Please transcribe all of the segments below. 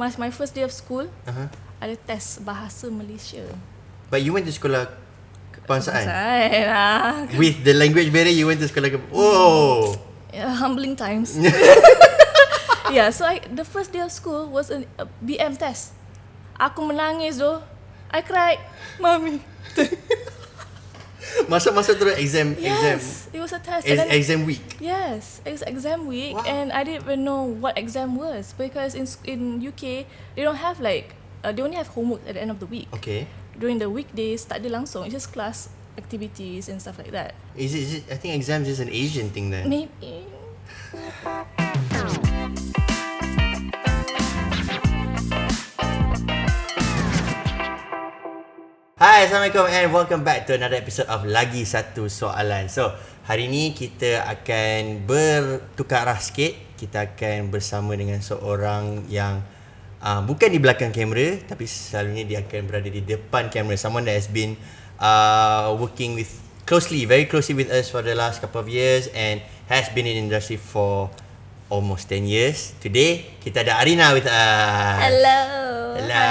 my first day of school, ada test bahasa Malaysia. But you went to sekolah kebangsaan? Lah. With the language barrier, you went to sekolah oh! Yeah, humbling times. Yeah, so the first day of school was a BM test. Aku menangis doh. I cried. Mommy. Masa-masa terus exam. Yes, it was a test. Exam week. Yes, it was exam week. Wow. And I didn't even know what exam was because in UK they don't have like they only have homework at the end of the week. Okay. During the weekdays, tak ada langsung. It's just class activities and stuff like that. Is it? I think exams is an Asian thing then. Maybe. Hai, Assalamualaikum and welcome back to another episode of Lagi Satu Soalan. So, hari ni kita akan bertukar arah sikit. Kita akan bersama dengan seorang yang bukan di belakang kamera, tapi selalunya dia akan berada di depan kamera. Someone that has been working very closely with us for the last couple of years and has been in the industry for almost 10 years. Today, kita ada Arinna with us. Hello. Hello.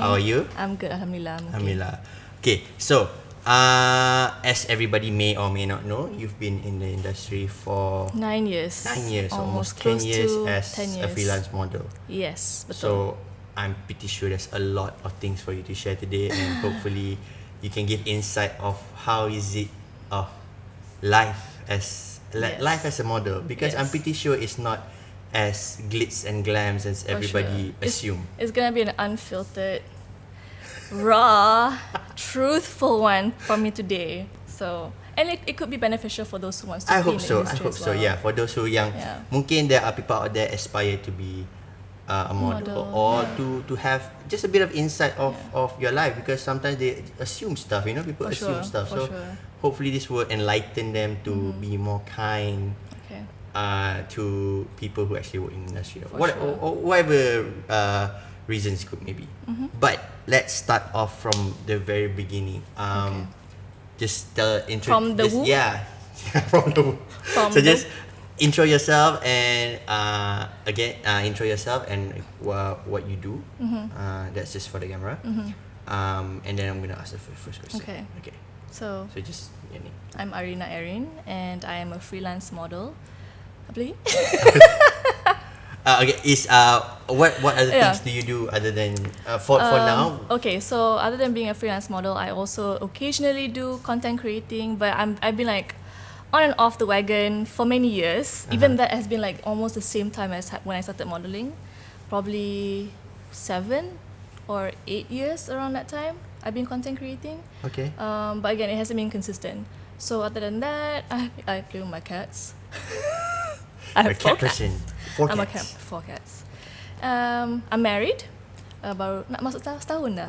How are you? I'm good, Alhamdulillah. Alhamdulillah. Okay, so as everybody may or may not know, you've been in the industry for 9 years. 9 years, almost 10 10 years as 10 years. a freelance model. Yes, betul. So I'm pretty sure there's a lot of things for you to share today, and hopefully you can give insight of how is it of life as life as a model, because I'm pretty sure it's not as glitz and glams as everybody assume. It's gonna be an unfiltered, raw, truthful one for me today. So, and it could be beneficial for those who wants to. I hope so. Yeah, for those who mungkin there are people out there aspire to be a model or to have just a bit of insight of your life, because sometimes they assume stuff. People assume stuff. So hopefully this will enlighten them to be more kind. To people who actually work in the industry, or whatever reasons could maybe. But let's start off from the very beginning. Just from the womb. Yeah, from the womb. So just intro yourself and intro yourself and what you do. That's just for the camera. And then I'm gonna ask the first question. Okay. So just your name. I'm Arinna Erin and I am a freelance model. Apa lagi? What other things do you do other than for now? Okay, so other than being a freelance model, I also occasionally do content creating, but I've been like on and off the wagon for many years. Even that has been like almost the same time as when I started modeling, probably 7 or 8 years around that time. I've been content creating. Okay. But again, it hasn't been consistent. So other than that, I play with my cats. I have 4 cats. I'm a cat. 4 cats. I'm married. Baru nak masuk setahun dah.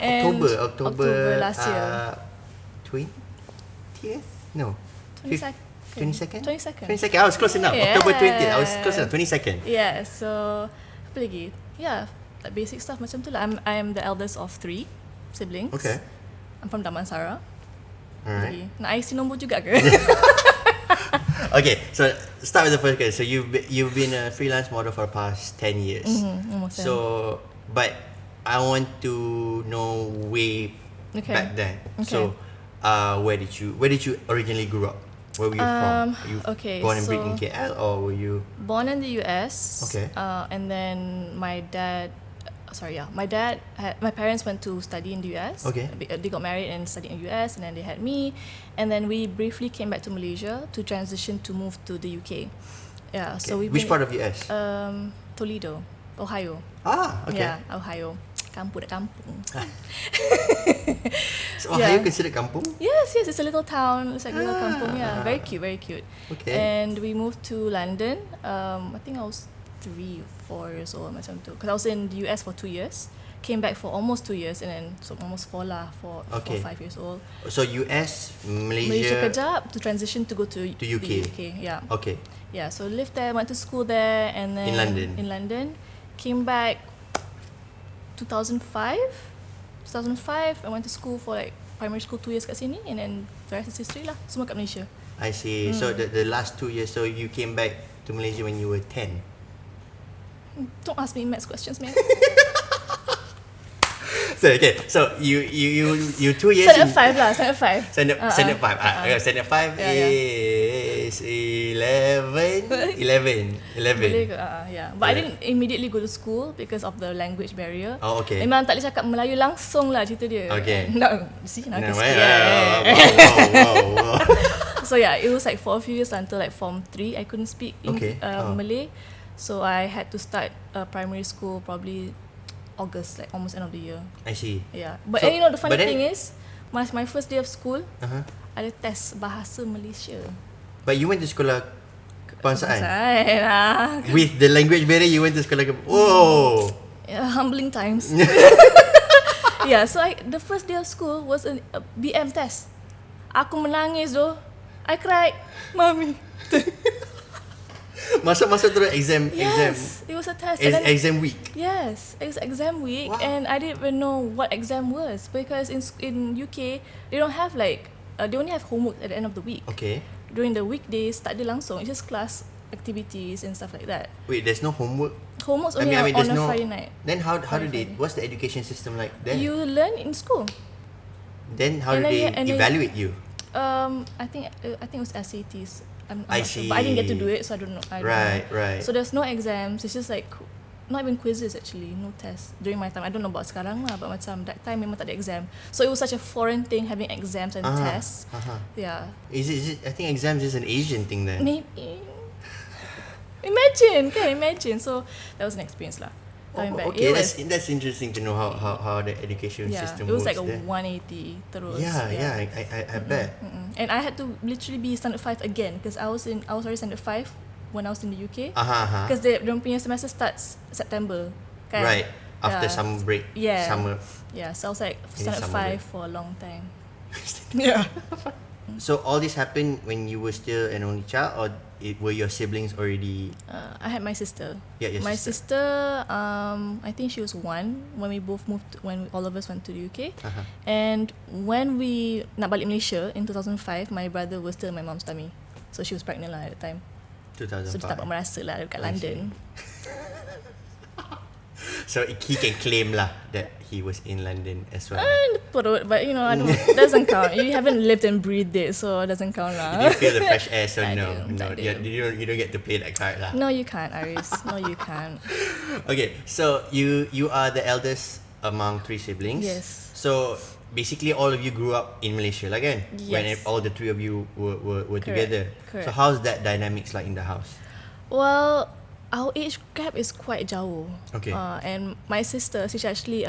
October last year. 20th? No. 22nd. 22nd. I was close enough. Yeah. October 20th. I was close enough. 22nd. Yeah. So apa lagi? Yeah, basic stuff macam tu lah. I'm the eldest of 3 siblings. Okay. I'm from Damansara. Alright. Nak IC nombor juga ke? Okay, so start with the first question. So you've been a freelance model for the past 10 years. Almost. So, but I want to know way back then. Okay. So, where did you originally grow up? Where were you from? Were you born and bred in KL, or were you born in the US? Okay. And then my parents went to study in the US. Okay. They got married and studied in the US, and then they had me, and then we briefly came back to Malaysia to transition to move to the UK. Yeah. Okay. So which part of US? Toledo, Ohio. Okay. Yeah, Ohio. Kampung. So Ohio considered kampung? Yes, it's a little town. It's like a little kampung. Yeah, very cute. Okay. And we moved to London. I think I was 3 or 4 years old macam tu, because I was in the US for 2 years, came back for almost 2 years, and then so almost 4 lah, 4 or 5 years old. So US, Malaysia kejap to transition to go to UK. The UK. Yeah. Okay. Yeah, so lived there, went to school there, and then in London, came back 2005 I went to school for like primary school 2 years kat sini, and then the rest is history lah, semua kat Malaysia. I see. So the last 2 years, so you came back to Malaysia when you were 10? Don't ask me maths questions, man. So okay, so you 2 years Standard 5 lah, standard 5. Standard 5. Standard 5 is 11. Boleh ke? Yeah. But I didn't immediately go to school because of the language barrier. Oh, okay. Memang tak boleh cakap Melayu langsung lah cerita dia. Okay. No, see, now I can speak. Wow. So yeah, it was like for a few years until like Form 3, I couldn't speak Malay. So I had to start primary school probably August, like almost end of the year. I see. Yeah. But So, you know the funny but then- thing is, my first day of school, ada test bahasa Malaysia. But you went to sekolah kebangsaan? Lah. With the language barrier, you went to sekolah Whoa! Yeah, humbling times. Yeah, so the first day of school was a BM test. Aku menangis doh. I cried. Mommy. Masa terus exam. Yes, it was a test. Exam week. Yes, it was exam week, Wow. and I didn't even know what exam was because in UK they don't have like they only have homework at the end of the week. Okay. During the weekdays, tak ada langsung. It's just class activities and stuff like that. Wait, there's no homework? Homework's only on a Friday night. Then how do they? What's the education system like there? You learn in school. Then how do they evaluate you? I think it was SATs. I'm I not sure, see. but I didn't get to do it, so I don't know. Right. So there's no exams. It's just like not even quizzes actually, no tests during my time. I don't know about sekarang lah, but macam that time memang tak ada exam. So it was such a foreign thing having exams and tests. Yeah. Is it? I think exams is an Asian thing then. Maybe. Imagine. So that was an experience lah. Okay, that's interesting to know how the education system works. It was works like a there. 180 terus. Yeah, I bet. And I had to literally be standard 5 again because I was already standard 5 when I was in the UK. Because they punya semester starts September. Kan? Right. After summer break. Yeah. Summer. Yeah, so I was like standard 5 break for a long time. Yeah. So all this happened when you were still an only child, or were your siblings already? I had my sister. Yeah, your my sister. I think she was 1 when we both moved, when all of us went to the UK. And when we nak balik Malaysia in 2005, my brother was still in my mom's tummy. So she was pregnant lah at the time. 2005. So dia tak dapat merasa lah dekat London. So he can claim lah that he was in London as well. Perut, but you know, doesn't count. You haven't lived and breathed it, so it doesn't count lah. You didn't feel the fresh air, so I no, didn't. you don't get to play that card lah. No, you can't, Aris. No, you can't. Okay, so you are the eldest among 3 siblings. Yes. So basically, all of you grew up in Malaysia, like kan? Yes. When all the 3 of you were together. Correct. So how's that dynamics like in the house? Well, our age gap is quite jauh. Okay. And my sister, she's actually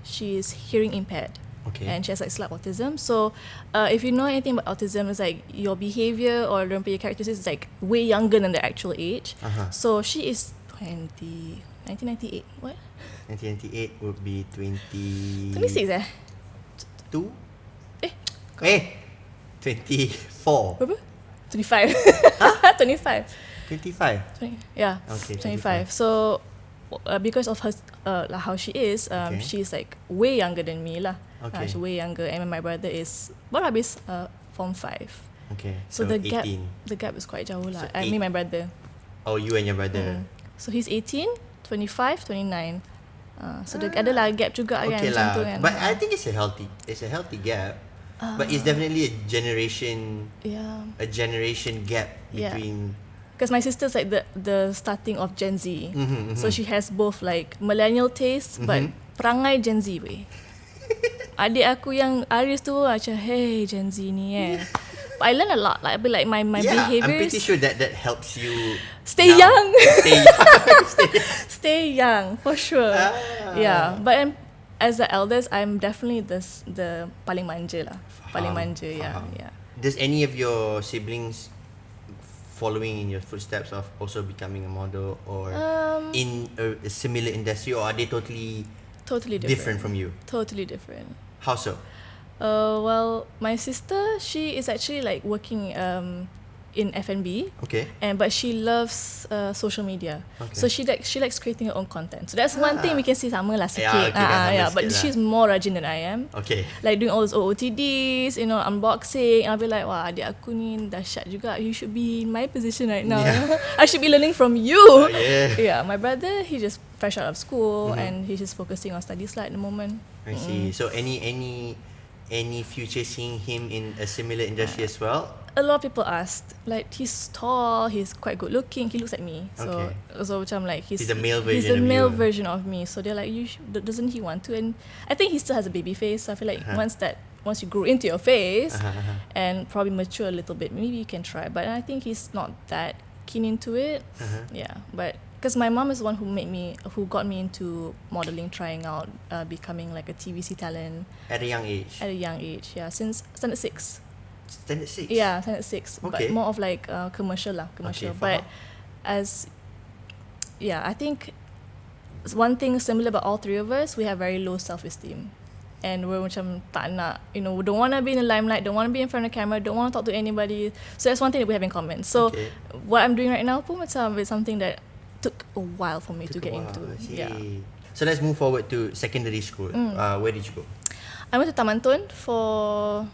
she's hearing impaired. Okay. And she has like slight autism. So if you know anything about autism, it's like your behavior or your characteristics is like way younger than the actual age. So she is 1998. What? 1998 would be 26 26 2? 24. Berapa? 25. 25. 25. Yeah. Okay, 25. So because of her how she is, she's like way younger than me lah. Okay. She's way younger, and my brother is baru habis Form 5. Okay. So the 18. gap is quite jauh lah. So I mean my brother. Oh, you and your brother. So he's 18, 25, 29. So ada lah gap juga kan. Okay macam tu lah. kan. But I think it's a healthy gap. But it's definitely a generation gap between. Because my sister's like the starting of Gen Z. So she has both like millennial taste but perangai Gen Z weh. Adik aku yang Aris tu macam hey Gen Z ni But I learn a lot. Like my behaviors. I'm pretty sure that helps you stay young. Stay young. Stay young for sure. Yeah, but as the eldest, I'm definitely the paling manja lah. Paling manja, yeah. Does any of your siblings following in your footsteps of also becoming a model or in a similar industry, or are they totally different from you? Totally different. How so? Well, my sister, she is actually like working in F&B. Okay. But she loves social media. Okay. So she likes creating her own content. So that's one thing we can see sama lah sikit. Yeah, okay, But she's more rajin than I am. Okay. Like doing all those OOTDs, unboxing. I'll be like, wah, adik aku ni dahsyat juga. You should be in my position right now. Yeah. I should be learning from you. Yeah. My brother, he just fresh out of school and he's just focusing on studies lah at the moment. I see. So any future seeing him in a similar industry as well? A lot of people asked. Like, he's tall, he's quite good looking, he looks like me. So macam like he's the male version. He's the male version of me. So they're like, doesn't he want to? And I think he still has a baby face. So I feel like once you grow into your face and probably mature a little bit, maybe you can try. But I think he's not that keen into it. Yeah, but because my mom is the one who got me into modeling, trying out, becoming like a TVC talent at a young age. At a young age, yeah, since standard 6. Standard 6. Yeah, standard 6. Okay. But more of like commercial. Okay, but I think one thing similar about all three of us, we have very low self-esteem. And we're macam tak nak, don't want to be in the limelight, don't want to be in front of the camera, don't want to talk to anybody. So that's one thing that we have in common. So what I'm doing right now pun macam it's something that took a while for me to get into. Yeah. So let's move forward to secondary school. Where did you go? I went to Taman Tun for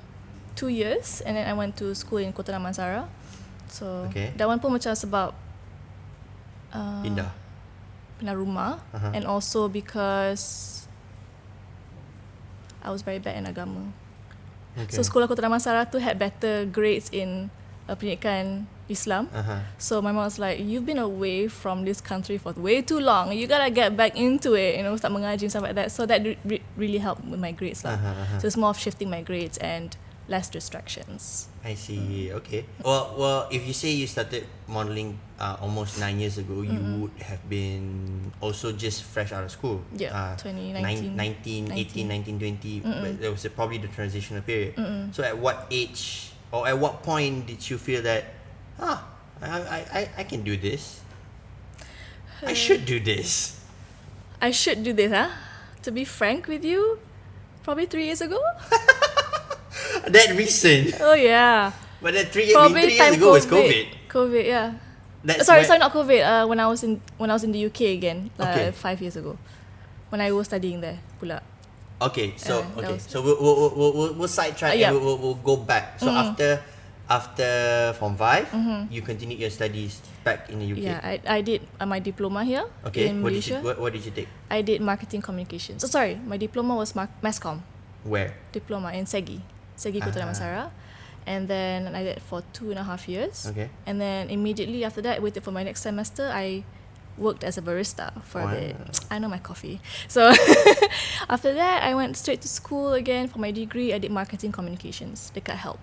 2 years, and then I went to school in Kota Damansara. So that one pun macam sebab pindah rumah, and also because I was very bad in agama. So sekolah Kota Damansara tu had better grades in pendidikan Islam. So my mom was like, you've been away from this country for way too long, you gotta get back into it, start mengaji and stuff like that. So that really helped with my grades lah. So it's more of shifting my grades and less distractions. I see. Okay. Well, if you say you started modeling almost 9 years ago, you would have been also just fresh out of school. Yeah, 2019. 20. But that was probably the transitional period. So at what age or at what point did you feel that, I can do this? I should do this. To be frank with you, probably 3 years ago. That recent. Oh yeah. But that 3 years ago was COVID. COVID, yeah. Sorry, not COVID. When I was in the UK again, 5 years ago, when I was studying there, pula. Okay, so we'll sidetrack and we'll go back. So after Form 5, you continued your studies back in the UK. Yeah, I did my diploma here in Malaysia. What did you take? I did marketing communications. So sorry, my diploma was mass comm. Where? Diploma in Segi Kota Damansara. And then I did for 2.5 years. And then immediately after that, I waited for my next semester. I worked as a barista for a bit. I know my coffee. So after that, I went straight to school again for my degree. I did marketing communications dekat HELP.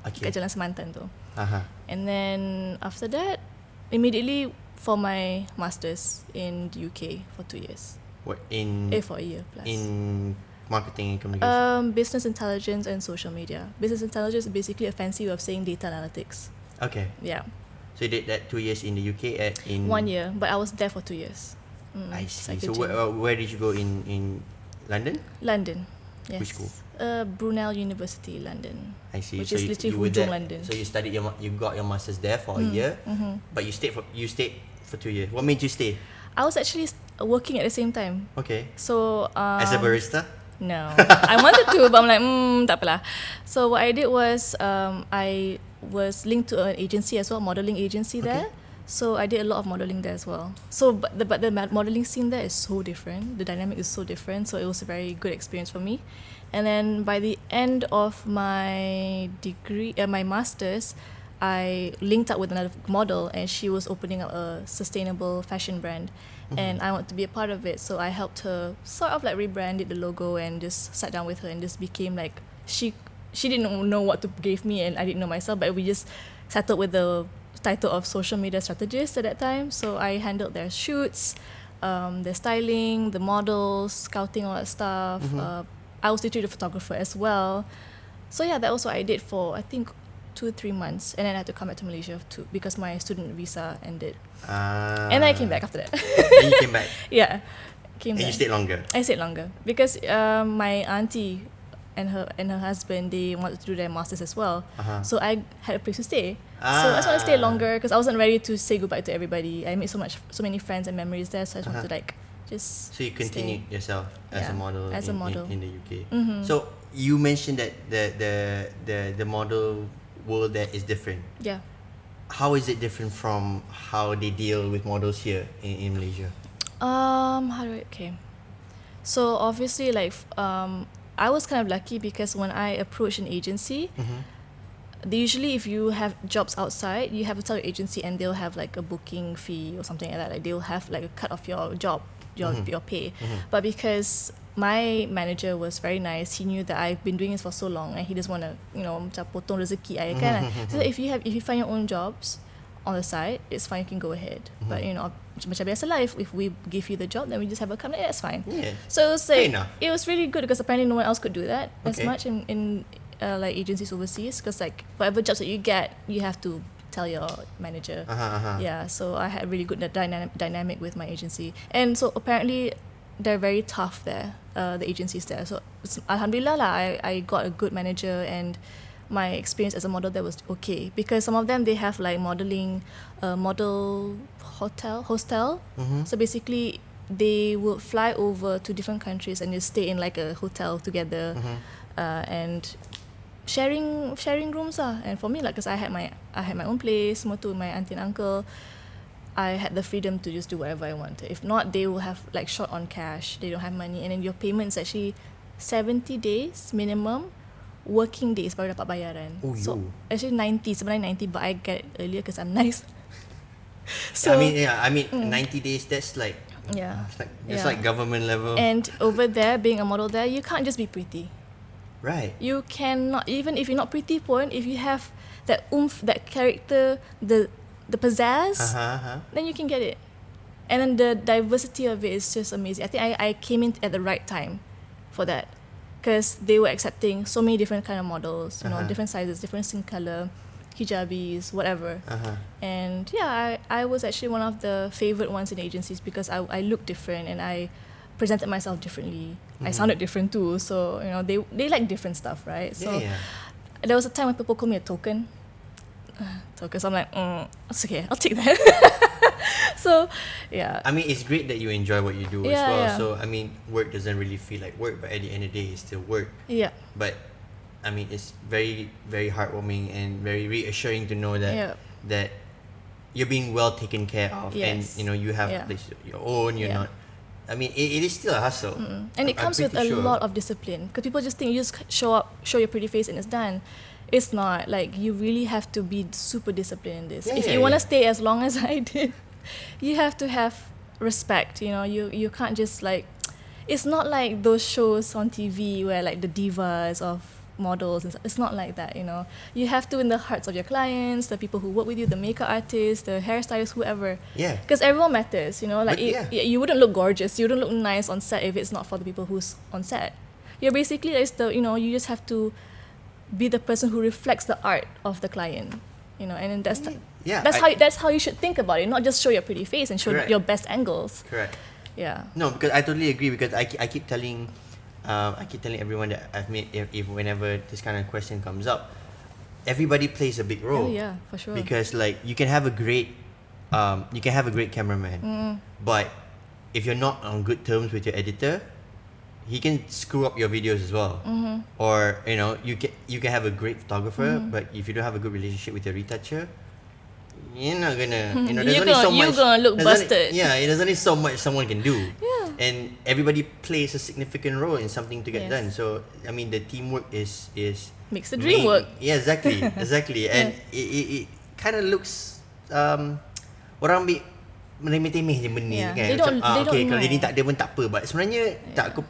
Dekat Jalan Semantan tu. And then after that, immediately for my masters in the UK for 2 years. What for a year plus. In marketing and communication? Business intelligence and social media. Business intelligence is basically a fancy way of saying data analytics. Okay. Yeah. So you did that 2 years in the UK? 1 year, but I was there for 2 years. I see. So where did you go in London? London, yes. Which school? Brunel University, London. I see. Which is literally hujung London. So you studied you got your masters there for a year, but you stayed for 2 years. What made you stay? I was actually working at the same time. Okay. So as a barista? No, I wanted to, but I'm like, tak apalah. So what I did was, I was linked to an agency as well, modeling agency there. So I did a lot of modeling there as well. So but the modeling scene there is so different. The dynamic is so different. So it was a very good experience for me. And then by the end of my degree, my masters, I linked up with another model, and she was opening up a sustainable fashion brand. And I want to be a part of it, so I helped her sort of like rebranded the logo and just sat down with her and just became like she didn't know what to give me, and I didn't know myself, but we just settled with the title of social media strategist at that time. So I handled their shoots, their styling, the models, scouting, all that stuff. I was literally the photographer as well. So yeah, that was what I did for I think 2-3 months, and then I had to come back to Malaysia because my student visa ended. And then I came back after that. And you came back? Yeah, came back. And you stayed longer? I stayed longer because my auntie and her husband, they wanted to do their masters as well. So I had a place to stay. So I just want to stay longer because I wasn't ready to say goodbye to everybody. I made so many friends and memories there, so I just wanted to like just. So you continued yourself as a model in the UK. So you mentioned that the model world there is different. Yeah. How is it different from how they deal with models here in Malaysia? So obviously, like, I was kind of lucky because when I approached an agency, they usually, if you have jobs outside, you have to tell your agency and they'll have like a booking fee or something like that. Like they'll have like a cut of your job, your pay. But because my manager was very nice, he knew that I've been doing this for so long and he doesn't want to, macam potong rezeki I kan. So if you find your own jobs on the side, it's fine, you can go ahead. But macam biasa lah, if we give you the job, then we just have a come, that's fine. Yeah. So it was like, it was really good because apparently no one else could do that as much in like agencies overseas, because like whatever jobs that you get, you have to tell your manager. Yeah, so I had really good dynamic with my agency, and so apparently they're very tough there, the agencies there. So alhamdulillah lah, I got a good manager, and my experience as a model there was okay, because some of them, they have like modeling, model hostel. So basically they would fly over to different countries and just stay in like a hotel together, and sharing rooms lah. And for me, like, because I had my own place, semua tu, my auntie and uncle, I had the freedom to just do whatever I wanted. If not, they will have like short on cash, they don't have money, and then your payment is actually 70 days minimum working days baru dapat bayaran. So actually 90, but I get it earlier because I'm nice. So I mean 90 days, that's like, it's like government level. And over there, being a model there, you can't just be pretty. Right. You cannot, even if you're not pretty pun, if you have that oomph, that character, the pizzazz, then you can get it. And then the diversity of it is just amazing. I think I came in at the right time for that, because they were accepting so many different kind of models, different sizes, different skin color, hijabis, whatever. And yeah, I was actually one of the favorite ones in agencies because I looked different and I presented myself differently. I sounded different too, so they like different stuff, right? So there was a time when people called me a token. So I'm like, it's okay, I'll take that. So yeah, I mean, it's great that you enjoy what you do as well. So I mean, work doesn't really feel like work, but at the end of the day, it's still work. But I mean, it's very, very heartwarming and very reassuring to know that that you're being well taken care of, and you have a place your own. You're not. I mean, it is still a hustle. And it comes with a lot of discipline, because people just think you just show up, show your pretty face, and it's done. It's not. Like, you really have to be super disciplined in this. If you want to stay as long as I did, you have to have respect. You can't just like. It's not like those shows on TV where like the divas of models and stuff. It's not like that. You have to win the hearts of your clients, the people who work with you, the makeup artists, the hairstylists, whoever. Because everyone matters. You wouldn't look gorgeous, you wouldn't look nice on set if it's not for the people who's on set. You're basically you just have to be the person who reflects the art of the client. And then that's how you should think about it. Not just show your pretty face and show your best angles. Correct. Yeah. No, because I totally agree. Because I keep telling everyone that I've met, if whenever this kind of question comes up, everybody plays a big role. Yeah, for sure. Because like you can have a great cameraman, but if you're not on good terms with your editor, he can screw up your videos as well. Or you can have a great photographer, but if you don't have a good relationship with your retoucher, you're not gonna. There's only so much. You're gonna look busted. There's only so much someone can do. And everybody plays a significant role in something to get done. So I mean, the teamwork is makes the dream work. Yeah, exactly. And it kind of looks orang ambil remeh-temeh je benda ni kan. They don't know. Kalau dia ni tak ada pun tak apa, but sebenarnya tak, aku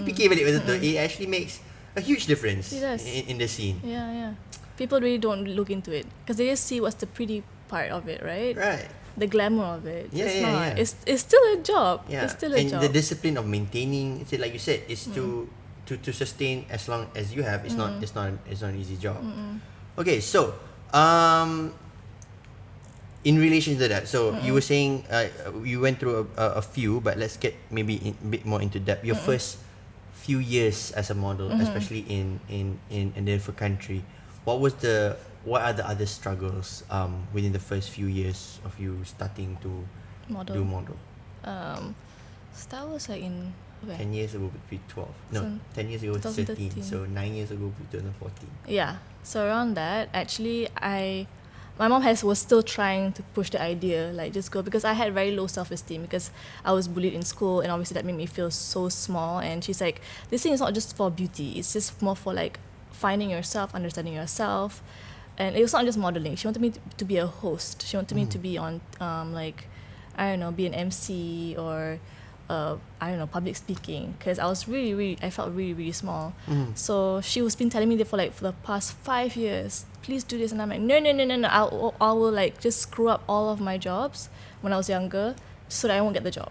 fikir balik pasal tu, it actually makes a huge difference in the scene. Yeah. People really don't look into it because they just see what's the pretty part of it, right? The glamour of it. It's still a job. It's still a job. And the discipline of maintaining, like you said, is to sustain as long as you have. It's not an easy job. Okay, so in relation to that, so you were saying you went through a few, but let's get maybe a bit more into depth. Your first few years as a model, especially in a different country, what was the what are the other struggles within the first few years of you starting to do model? So that was like in where? 10 years ago would be 12. No, 10 years ago was 13. So 9 years ago would be 2014. Yeah. So around that, actually, my mom was still trying to push the idea, like just go, because I had very low self-esteem because I was bullied in school, and obviously that made me feel so small. And she's like, this thing is not just for beauty, it's just more for like finding yourself, understanding yourself. And it was not just modeling. She wanted me to be a host. She wanted me to be on like, I don't know, be an MC or I don't know, public speaking, because I felt really, really small. So she was been telling me that for the past 5 years, please do this, and I'm like, no, I will like just screw up all of my jobs when I was younger so that I won't get the job.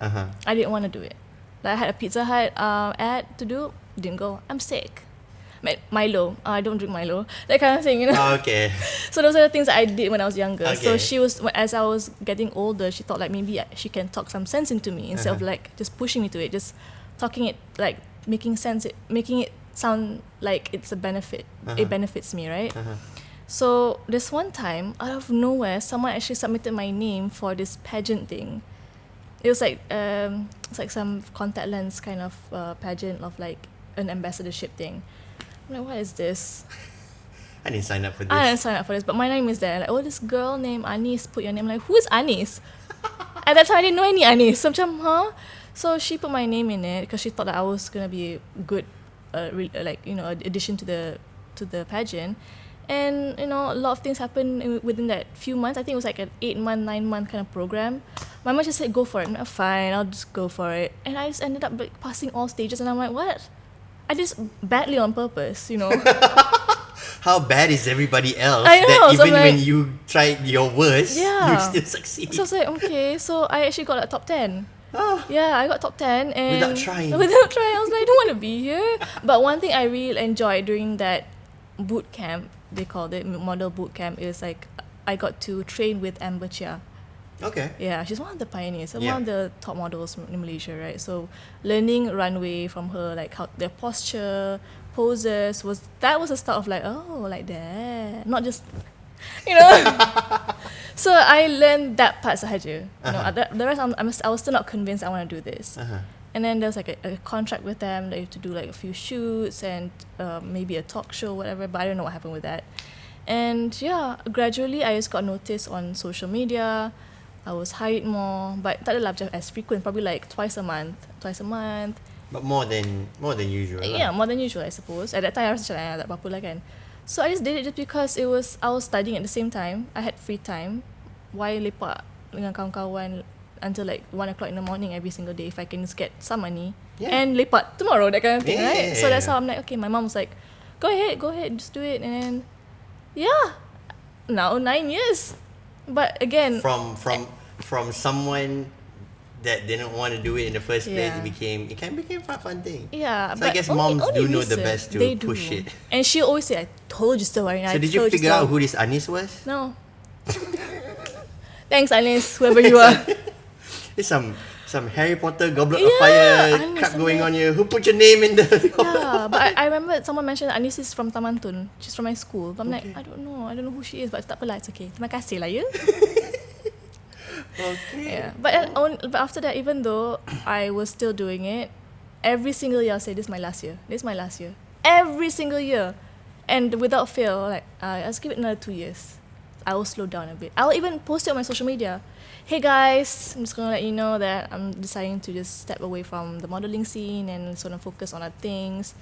I didn't want to do it. Like I had a Pizza Hut ad to do, didn't go. I'm sick. Milo, I don't drink Milo, that kind of thing, you know. Okay. So those are the things that I did when I was younger. Okay. So she was, as I was getting older, she thought like maybe she can talk some sense into me instead of like just pushing me to it, just talking it, like making it sound like it's a benefit. It benefits me, right? So this one time, out of nowhere, someone actually submitted my name for this pageant thing. It was like it's like some contact lens kind of pageant of like an ambassadorship thing. I'm like, what is this? I didn't sign up for this. But my name is there. Like, oh, this girl named Anis put your name. I'm like, who is Anis? At that time, I didn't know any Anis. So I'm huh? So she put my name in it because she thought that I was gonna be a good, addition to the pageant. And a lot of things happened within that few months. I think it was like an 8-month, 9-month kind of program. My mom just said, go for it. I'm like, fine, I'll just go for it. And I just ended up like passing all stages, and I'm like, what? I did badly on purpose, How bad is everybody else I know, that so even like, when you tried your worst, yeah, you still succeed? So I was like, okay, so I actually got like top 10. Yeah, I got top 10. And Without trying. I was like, I don't want to be here. But one thing I really enjoyed during that boot camp, they called it model boot camp, is like I got to train with Amber Chia. Okay. Yeah, she's one of the pioneers, one of the top models in Malaysia, right? So learning runway from her, like how their posture, poses, was the start of like, oh, like that, not just, So I learned that part sahaja. The rest I was still not convinced I want to do this. And then there's like a contract with them that you have to do like a few shoots and maybe a talk show, whatever. But I don't know what happened with that. And yeah, gradually I just got noticed on social media. I was hired more, but tak adalah macam as frequent, probably like twice a month. But more than usual. Yeah, more than usual, I suppose. At that time, I was macam tak apa-apa lah kan. So I just did it just because I was studying at the same time. I had free time. Why lepak dengan kawan-kawan until like 1 o'clock in the morning every single day if I can just get some money and lepak tomorrow, that kind of thing, right? So that's how I'm like, okay, my mom was like, go ahead, just do it. And then, yeah, now 9 years. But again, from someone that didn't want to do it in the first place, it became a fun thing. Yeah, so but I guess moms only do know the best to push it. And she always say, I told you so, Arinna. So did you figure out who this Anis was? No. Thanks, Anis, whoever you are. There's some Harry Potter Goblet of Fire crap going on here. Who put your name in the Yeah, but I remember someone mentioned that Anis is from Taman Tun. She's from my school. But I'm like, I don't know who she is, but tak apalah, it's okay. Terima kasih lah, ya. Okay. Yeah, but after that, even though I was still doing it, every single year I'll say, this is my last year. Every single year. And without fail, like, I'll give it another 2 years. I will slow down a bit. I'll even post it on my social media. Hey guys, I'm just gonna let you know that I'm deciding to just step away from the modeling scene and sort of focus on other things,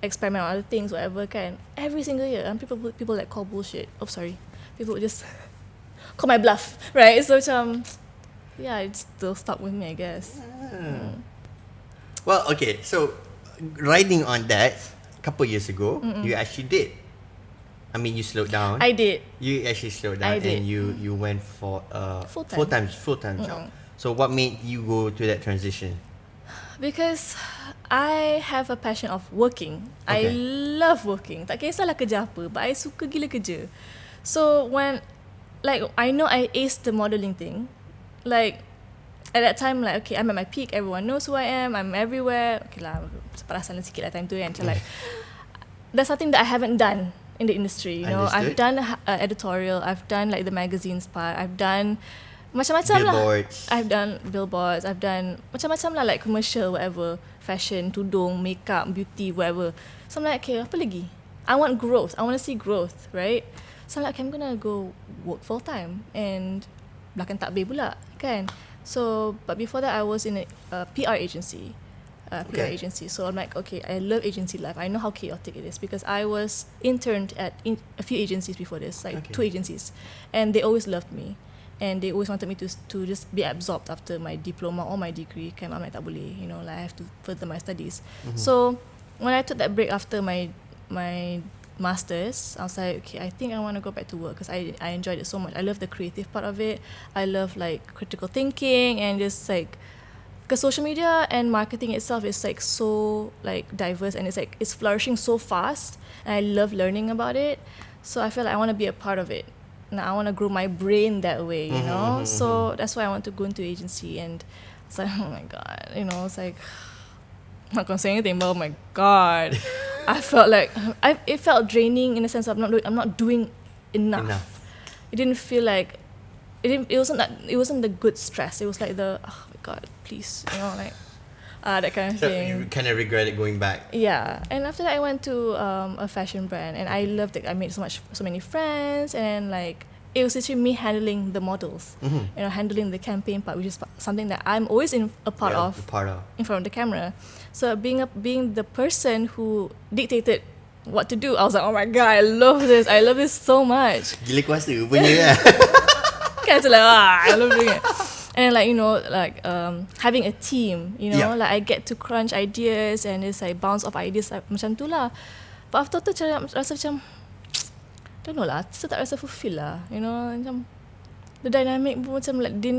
experiment on other things, whatever kind. Every single year, and people like call bullshit. Oh, sorry, people just call my bluff, right? So yeah, it still stuck with me, I guess. Well, okay, so riding on that, a couple years ago, you actually did. I mean, you slowed down. I did. You actually slowed down, and you went for a full-time job. So what made you go to that transition? Because I have a passion of working. I love working. Tak kisahlah kerja apa, but I suka gila kerja. So when, like, I know I aced the modeling thing. Like, at that time, like, okay, I'm at my peak. Everyone knows who I am. I'm everywhere. Okay lah, perasan sikit lah time tu kan. Like, that's something that I haven't done in the industry. You know, I've done editorial, I've done like the magazines part, I've done macam-macam billboards. I've done billboards, I've done macam-macam lah, like commercial, whatever, fashion, tudung, makeup, beauty, whatever. So I'm like, okay, apa lagi? I want growth. I want to see growth, right? So I'm like, okay, I'm gonna go work full time and belakang takbir pula, kan? So, but before that, I was in a PR agency. PR agency. So I'm like, okay, I love agency life. I know how chaotic it is because I was interned at a few agencies before this, like 2 agencies, and they always loved me, and they always wanted me to just be absorbed after my diploma or my degree. Kan, I'm like, tak boleh, you know, like I have to further my studies. So when I took that break after my masters, I was like, okay, I think I want to go back to work because I enjoyed it so much. I love the creative part of it. I love like critical thinking and just like, because social media and marketing itself is like so like diverse and it's flourishing so fast, and I love learning about it. So I feel like I want to be a part of it. Now I want to grow my brain that way, you know. So that's why I want to go into agency, and it's like, oh my god, you know, it's like I'm not gonna say anything, but oh my god, I felt like it felt draining in the sense of I'm not doing enough. It didn't feel like it wasn't the good stress. It was like the, oh my god, please, you know, like that kind of thing. You kind of regretted going back. Yeah, and after that I went to a fashion brand, and I loved it. I made so many friends, and like it was actually me handling the models, you know, handling the campaign part, which is something that I'm always a part of in front of the camera. So being the person who dictated what to do, I was like, oh my god, I love this so much. Gila kuasa punya. Kind of like, I love doing it. And like, you know, like having a team, you know, like I get to crunch ideas and it's like bounce off ideas like, macam tu lah. But after tu rasa macam, don't know lah, still tak rasa fulfill lah, you know, macam the dynamic pun macam like did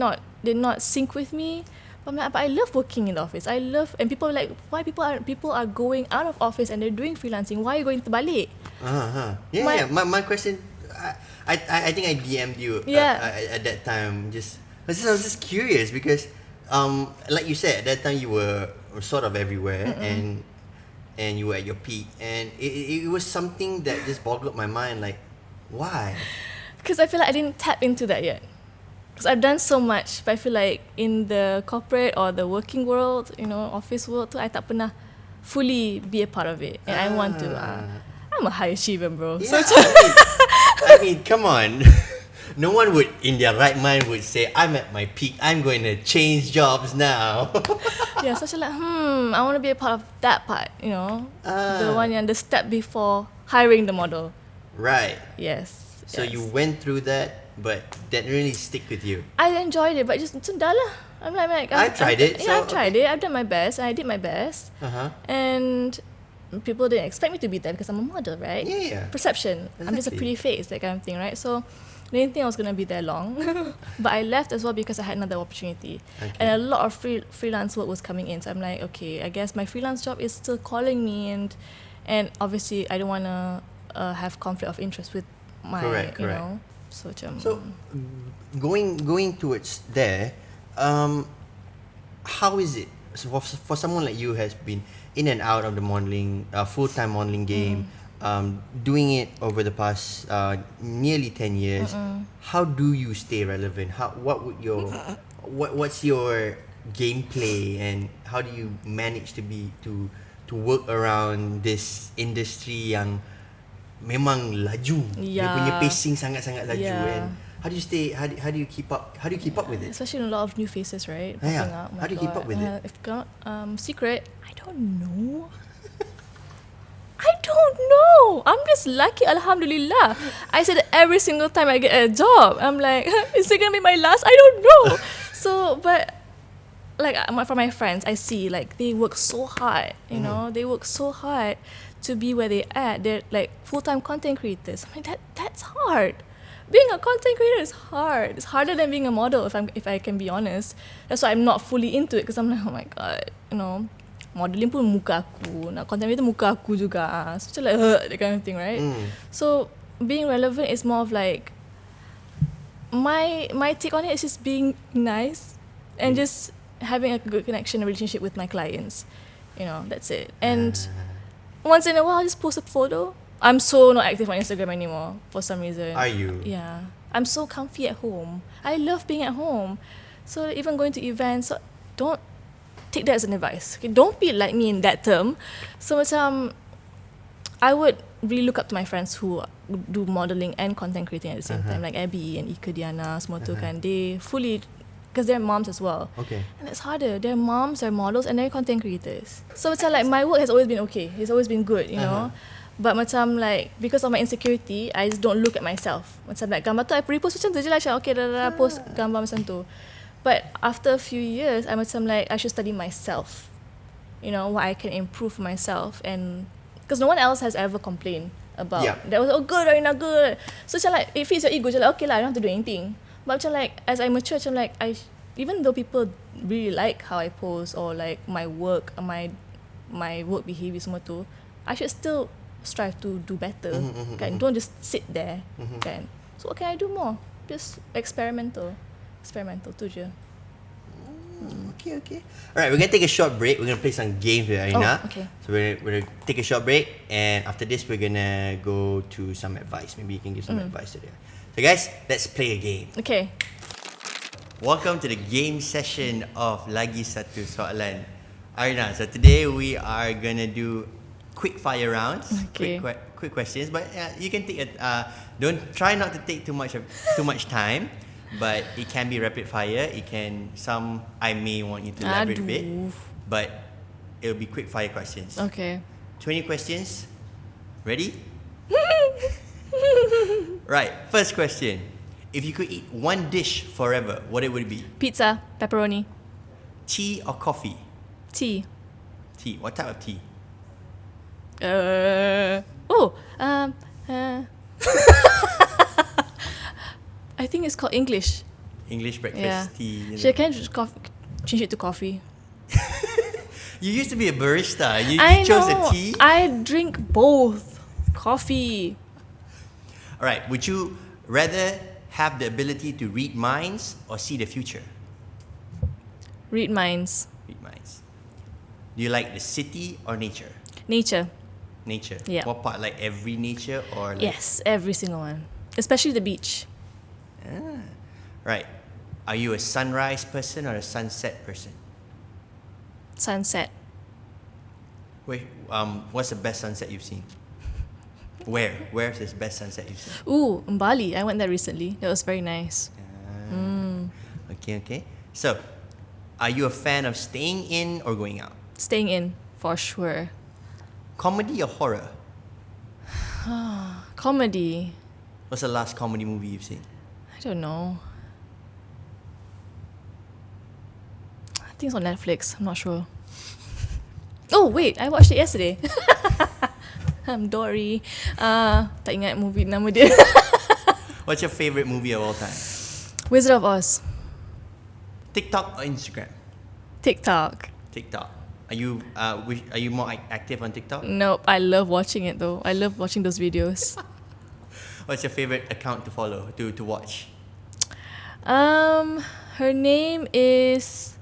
not sync with me. But I love working in the office. I love, and people are like, why people are going out of office and they're doing freelancing? Why are you going to Bali? Yeah. My question, I think I DM'd you at that time. I was just curious because, like you said, at that time you were sort of everywhere and you were at your peak, and it was something that just boggled my mind. Like, why? Because I feel like I didn't tap into that yet. Because I've done so much, but I feel like in the corporate or the working world, you know, office world, I tak pernah fully be a part of it, and I want to. I'm a high achiever, bro. Yeah, so I mean, come on. No one would, in their right mind, would say, I'm at my peak, I'm going to change jobs now. Yeah, so like, I want to be a part of that part, you know, the one the step before hiring the model. Right. Yes. So you went through that, but that really stick with you. I enjoyed it, but just dah lah. I'm like I tried it. I've tried it. I've done my best, and I did my best. And people didn't expect me to be there because I'm a model, right? Yeah. Perception. Exactly. I'm just a pretty face, that kind of thing, right? So I didn't think I was gonna be there long, but I left as well because I had another opportunity, and a lot of freelance work was coming in. So I'm like, okay, I guess my freelance job is still calling me, and obviously I don't wanna have conflict of interest with my, correct. know. So going towards there, how is it for someone like you has been in and out of the modeling, full-time modeling game, doing it over the past nearly 10 years? How do you stay relevant? What's your gameplay, and how do you manage to work around this industry yang memang laju? Dia punya pacing sangat-sangat laju, and how do you stay? How do you keep up? How do you keep up with it? Especially a lot of new faces, right? Popping up. How do you keep up with it? If not, secret, I don't know. I don't know. I'm just lucky, alhamdulillah. I said that every single time I get a job, I'm like, is it gonna be my last? I don't know. So, but like from my friends, I see like they work so hard. You know, they work so hard to be where they at. They're like full-time content creators. I mean, that's hard. Being a content creator is hard. It's harder than being a model, if I can be honest. That's why I'm not fully into it, because I'm like, oh my god, you know, modeling pun muka aku, nak content creator muka aku juga. So like that kind of thing, right? So being relevant is more of like my take on it is just being nice and just having a good connection and relationship with my clients. You know, that's it. And once in a while, I'll just post a photo I'm so not active on Instagram anymore for some reason. Are you? Yeah. I'm so comfy at home. I love being at home. So even going to events, don't take that as an advice. Okay, don't be like me in that term. So macam, I would really look up to my friends who do modelling and content creating at the same time, like Abby and Ika Diana, semua tu kan. They fully, because they're moms as well. Okay. And it's harder. They're moms, they're models, and they're content creators. So macam like my work has always been okay. It's always been good, you know. But macam like, because of my insecurity, I just don't look at myself. Macam like gambar tu I repost macam tu je lah. Macam okay dah post gambar macam tu. But after a few years, I macam like I should study myself. You know, what I can improve myself. And because no one else has ever complained about that was good or not good. So macam like it feeds your ego. Macam like okay lah, I don't have to do anything. But macam like as I mature, macam like even though people really like how I post or like my work, my work behaviour semua tu, I should still strive to do better. Kan? Don't just sit there. Kan? So what can I do more? Just experimental tu je. Okay. Alright, we're gonna take a short break. We're gonna play some games with Arinna. Oh, okay. So we're gonna take a short break, and after this we're gonna go to some advice. Maybe you can give some advice to them. So guys, let's play a game. Okay. Welcome to the game session of Lagi Satu Soalan. Arinna, so today we are gonna do quick fire rounds. Okay. Quick questions, but you can take it. Don't try not to take too much time. But it can be rapid fire. It can I may want you to elaborate a bit, but it'll be quick fire questions. Okay. 20 questions. Ready? Right. First question. If you could eat one dish forever, what it would be? Pizza, pepperoni. Tea or coffee? Tea. Tea. What type of tea? I think it's called English. English breakfast tea. She can just change it to coffee. You used to be a barista. You I chose know. a tea? I drink both. Coffee. Alright, would you rather have the ability to read minds or see the future? Read minds. Read minds. Do you like the city or nature? Nature. Nature? Yeah. What part? Like every nature or like... Yes, every single one. Especially the beach. Right. Are you a sunrise person or a sunset person? Sunset. Wait, what's the best sunset you've seen? Where's the best sunset you've seen? Ooh, in Bali. I went there recently. That was very nice. Okay. So, are you a fan of staying in or going out? Staying in, for sure. Comedy or horror? Comedy. What's the last comedy movie you've seen? I don't know. I think it's on Netflix. I'm not sure. Oh wait, I watched it yesterday. I'm Dory. Tak ingat movie nama dia. What's your favourite movie of all time? Wizard of Oz. TikTok or Instagram? TikTok. Are you more active on TikTok? Nope, I love watching it though. I love watching those videos. What's your favourite account to follow, to watch? Her name is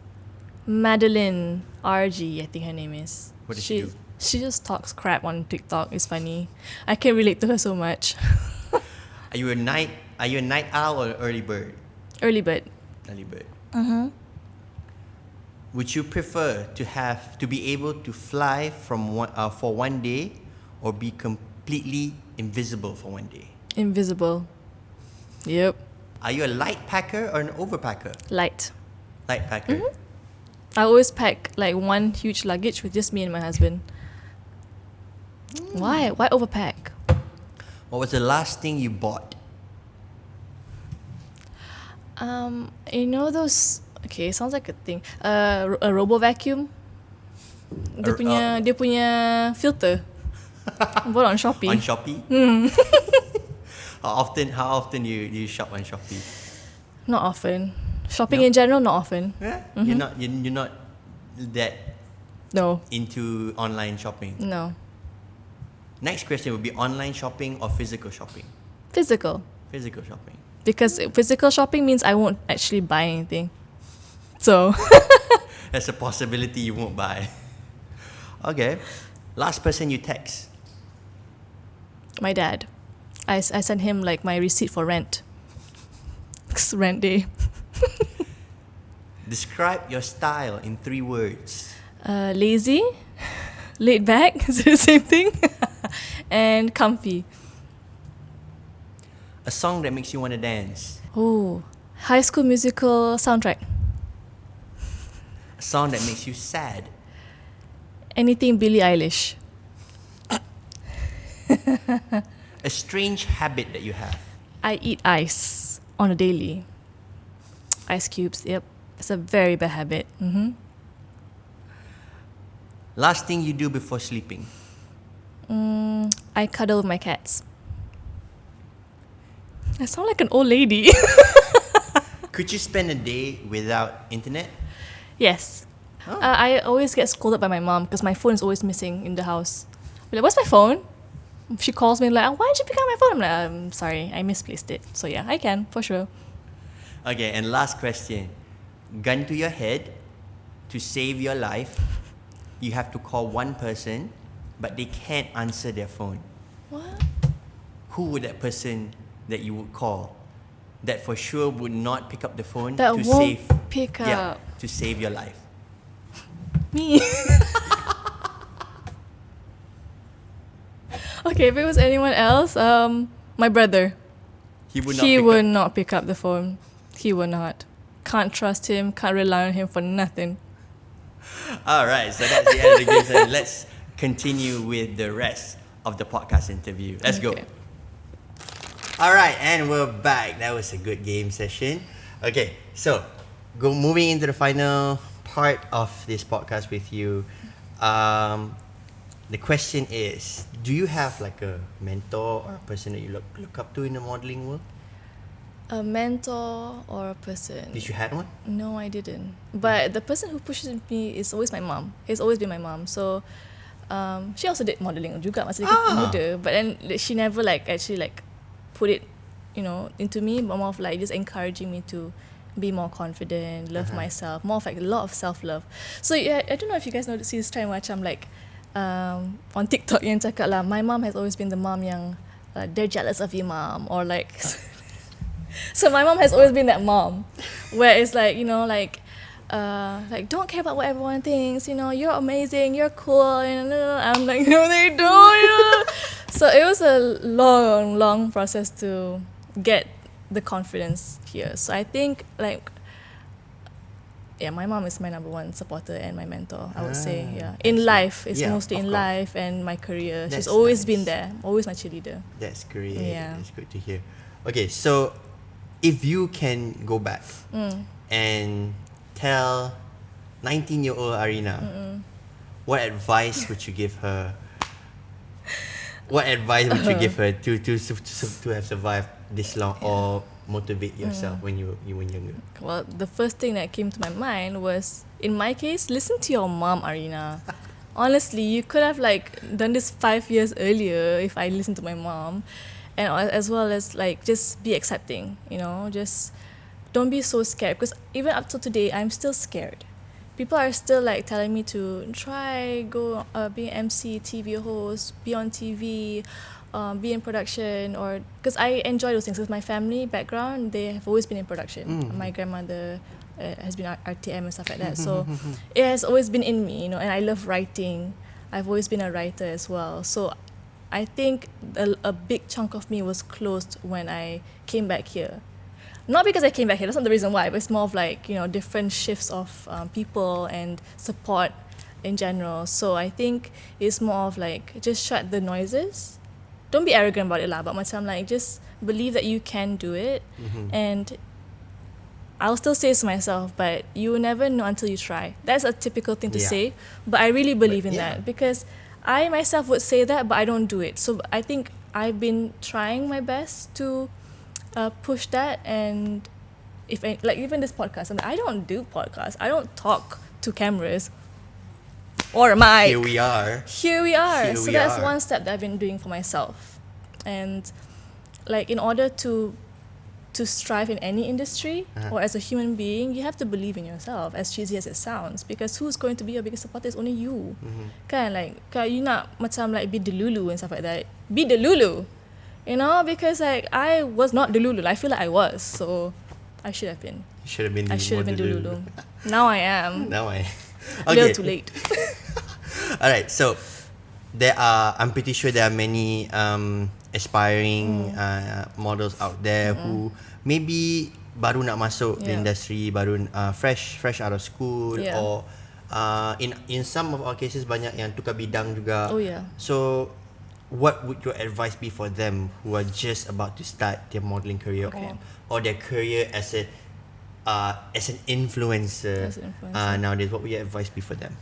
Madeline RG, I think her name is. What does she do? She just talks crap on TikTok. It's funny. I can relate to her so much. Are you a night owl or early bird? Early bird. Early bird. Would you prefer to be able to fly for one day, or be completely invisible for one day? Invisible. Yep. Are you a light packer or an overpacker? Light. Light packer. I always pack like one huge luggage with just me and my husband. Why? Why overpack? What was the last thing you bought? You know those? Okay, sounds like a thing. A robo vacuum. Dia punya filter. Bought on Shopee. On Shopee? How often do you shop on Shopee? Not often. Shopping in general, not often. Yeah? You're not that No. into online shopping. No. Next question would be online shopping or physical shopping? Physical. Physical shopping. Because physical shopping means I won't actually buy anything. So. There's a possibility you won't buy. Okay. Last person you text? My dad. I sent him like my receipt for rent. It's rent day. Describe your style in 3 words. Lazy, laid back, is it the same thing? And comfy. A song that makes you want to dance. Oh, High School Musical soundtrack. A song that makes you sad. Anything Billie Eilish. A strange habit that you have. I eat ice on a daily. Ice cubes, yep. It's a very bad habit. Mm-hmm. Last thing you do before sleeping. I cuddle with my cats. I sound like an old lady. Could you spend a day without internet? Yes. Oh. I always get scolded by my mom because my phone is always missing in the house. I'm like, where's my phone? She calls me like, why did you pick up my phone? I'm like, I'm sorry, I misplaced it. So yeah, I can, for sure. Okay, and last question. Gun to your head, to save your life, you have to call one person, but they can't answer their phone. What? Who would that person that you would call that for sure would not pick up the phone That to won't save pick yeah, up. to save your life? Me. Okay, if it was anyone else, my brother. He would not pick up the phone. He would not. Can't trust him, can't rely on him for nothing. Alright, so that's the end of the game session. Let's continue with the rest of the podcast interview. Let's go. Alright, and we're back. That was a good game session. Okay, so moving into the final part of this podcast with you. The question is, do you have like a mentor or a person that you look up to in the modeling world? A mentor or a person? Did you have one? No, I didn't. But the person who pushes me is always my mom. Has always been my mom. So she also did modeling juga masa dia muda. But then she never like actually like put it, into me. But more of like just encouraging me to be more confident, love myself, more of like a lot of self-love. So yeah, I don't know if you guys see this trend macam like on TikTok yang cakap lah, my mom has always been the mom yang they're jealous of you, mom, or like. So my mom has always been that mom, where it's like like don't care about what everyone thinks. You're amazing, you're cool. I'm like, no, they don't. So it was a long process to get the confidence here. So I think my mom is my number one supporter and my mentor. I would say, in life, it's mostly in life and my career. She's always been there, always my cheerleader. That's great. Yeah. That's good to hear. Okay, so if you can go back and tell 19-year-old Arinna, what advice would you give her? What advice would you give her to have survived this long or motivate yourself when you were younger? Well, the first thing that came to my mind was, in my case, listen to your mom, Arinna. Honestly, you could have done this 5 years earlier if I listened to my mom. And as well as just be accepting, just don't be so scared, because even up till today I'm still scared. People are still telling me to try, go be an MC, TV host, be on TV, be in production, or because I enjoy those things. With my family background, they have always been in production. My grandmother has been RTM and stuff like that, so it has always been in me, and I love writing. I've always been a writer as well, so I think a big chunk of me was closed when I came back here. Not because I came back here, that's not the reason why, but it's more of different shifts of people and support in general. So I think it's more of just shut the noises. Don't be arrogant about it lah, but macam just believe that you can do it. And I'll still say it to myself, but you will never know until you try. That's a typical thing to say, but I really believe in that, because I myself would say that, but I don't do it. So I think I've been trying my best to push that. And if even this podcast, I don't do podcasts. I don't talk to cameras or a mic. Here we are. So that's one step that I've been doing for myself. And in order to strive in any industry or as a human being, you have to believe in yourself, as cheesy as it sounds, because who's going to be your biggest supporter is only you. Kan, you nak macam be delulu and stuff like that. be the Lulu, you know, because like I was not the Lulu. I feel like I was, so I should have been. You should have been. I should have been the Lulu. Now I am. Now I. A little too late. Alright, so I'm pretty sure there are many aspiring models out there who maybe baru nak masuk the industry, baru fresh out of school, or in some of our cases banyak yang tukar bidang juga. So what would your advice be for them who are just about to start their modeling career, or their career as an influencer, nowadays? What would your advice be for them?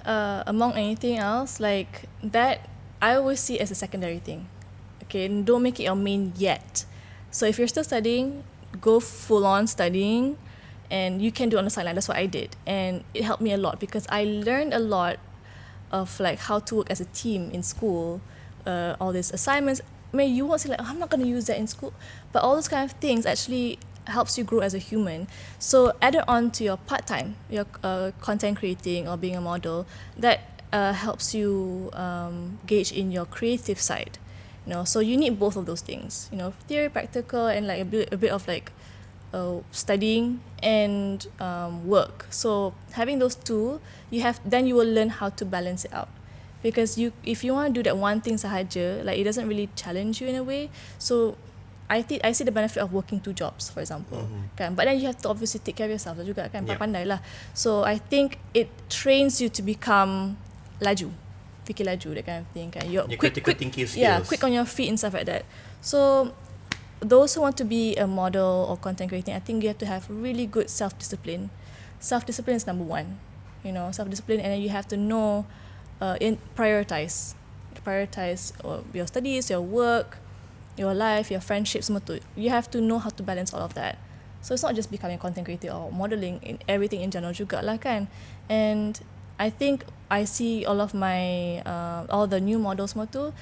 Among anything else, like that, I always see it as a secondary thing. Okay, don't make it your main yet. So if you're still studying, go full on studying, and you can do it on the sideline. That's what I did, and it helped me a lot because I learned a lot of like how to work as a team in school. All these assignments. I mean, you won't say like, oh, I'm not going to use that in school, but all those kind of things actually helps you grow as a human. So add it on to your part-time, your content creating or being a model, that helps you gauge in your creative side, you know. So you need both of those things, you know, theory, practical, and like a bit of like studying and work. So having those two, then you will learn how to balance it out. Because if you want to do that one thing sahaja, like it doesn't really challenge you in a way. So I see the benefit of working 2 jobs, for example. Kan? But then you have to obviously take care of yourself juga kan, pandai lah. So I think it trains you to become laju, fikir laju, that kind of thing kan. Your critical thinking skills. Yeah, quick on your feet and stuff like that. So those who want to be a model or content creating, I think you have to have really good self-discipline. Self-discipline is number 1, you know, self-discipline, and then you have to know prioritize your studies, your work, your life, your friendships, semua tu. You have to know how to balance all of that. So it's not just becoming a content creator or modeling, in everything in general juga lah kan. And I think I see all of my all the new models semua tu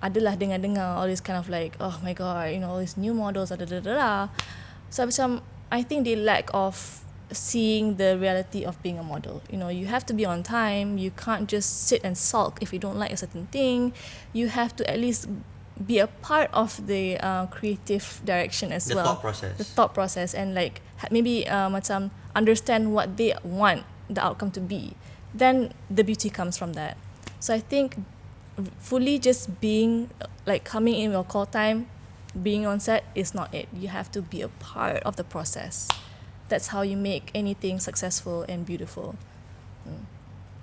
adalah dengar all this kind of like, oh my god, you know, all these new models, So macam I think they lack of seeing the reality of being a model. You know, you have to be on time. You can't just sit and sulk if you don't like a certain thing. You have to at least be a part of the creative direction as well. The thought process, and like maybe macam understand what they want the outcome to be. Then the beauty comes from that. So I think fully just being like coming in your call time, being on set is not it. You have to be a part of the process. That's how you make anything successful and beautiful.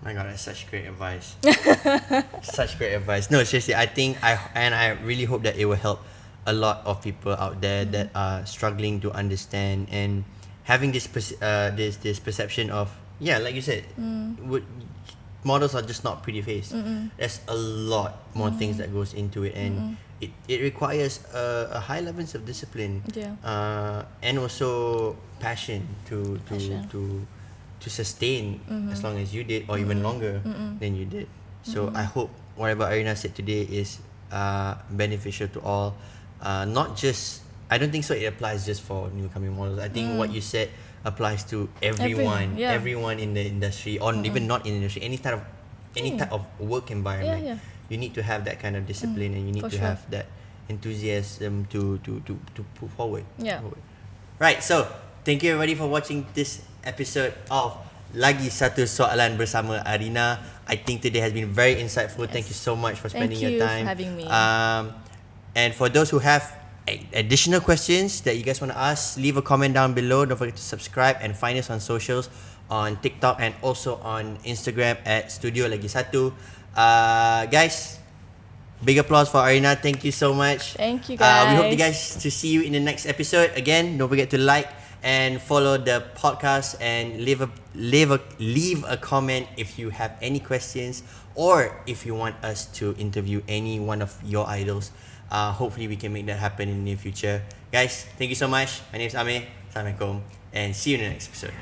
My God, that's such great advice. Such great advice. No, seriously, I think I really hope that it will help a lot of people out there that are struggling to understand and having this perception of, like you said, models are just not pretty face. There's a lot more things that goes into it, and it requires a high levels of discipline, and also passion to sustain as long as you did, or even longer than you did. So I hope whatever Arinna said today is beneficial to all. Not just, I don't think so it applies just for new coming models. I think what you said applies to everyone in the industry, or even not in the industry, any type of work environment. You need to have that kind of discipline, and you need to have that enthusiasm to put forward. Right, so thank you everybody for watching this episode of Lagi Satu Soalan bersama Arinna. I think today has been very insightful. Thank you so much for spending your time. Thank you for having me. And for those who have additional questions that you guys want to ask, leave a comment down below. Don't forget to subscribe and find us on socials, on TikTok and also on Instagram at Studio Lagi Satu. Guys, big applause for Arinna. Thank you so much. Thank you guys. We hope you guys to see you in the next episode. Again, don't forget to like and follow the podcast, and leave a comment if you have any questions, or if you want us to interview any one of your idols. Hopefully we can make that happen in the near future. Guys, thank you so much. My name is Amir. Assalamualaikum, and see you in the next episode.